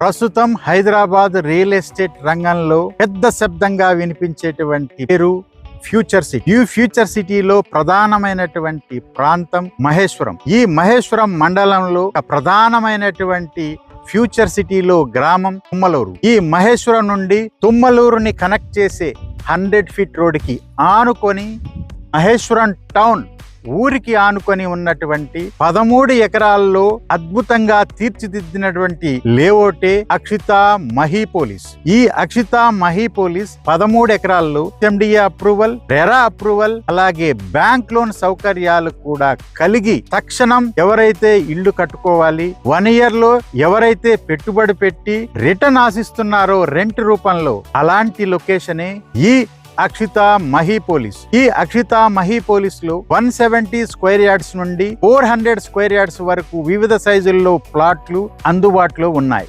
ప్రస్తుతం Hyderabad real estate రంగంలో పెద్ద శబ్దంగా వినిపించేటువంటి పేరు ఫ్యూచర్ సిటీ. ఈ ఫ్యూచర్ సిటీలో ప్రధానమైనటువంటి ప్రాంతం మహేశ్వరం. ఈ మహేశ్వరం మండలంలో ప్రధానమైనటువంటి ఫ్యూచర్ సిటీలో గ్రామం తుమ్మలూరు. ఈ మహేశ్వరం నుండి తుమ్మలూరుని కనెక్ట్ చేసే 100 ఫీట్ రోడ్డుకి ఆనుకొని మహేశ్వరం టౌన్ ఊరికి ఆనుకొని ఉన్నటువంటి 13 ఎకరాల్లో అద్భుతంగా తీర్చిదిద్దినటువంటి లేఅవుటే అక్షితా మహీపోలిస్. ఈ అక్షితా మహీపోలిస్ 13 ఎకరాల్లో ఎండిఏ అప్రూవల్, రెరా అప్రూవల్, అలాగే బ్యాంక్ లోన్ సౌకర్యాలు కూడా కలిగి తక్షణం ఎవరైతే ఇల్లు కట్టుకోవాలి, 1 year లో ఎవరైతే పెట్టుబడి పెట్టి రిటర్న్ ఆశిస్తున్నారో రెంట్ రూపంలో, అలాంటి లొకేషనే ఈ అక్షితా మహీపోలిస్. ఈ అక్షితా మహీపోలిస్ లో 170 స్క్వేర్ యార్డ్స్ నుండి 400 స్క్వేర్ యార్డ్స్ వరకు వివిధ సైజుల్లో ప్లాట్లు అందుబాటులో ఉన్నాయి.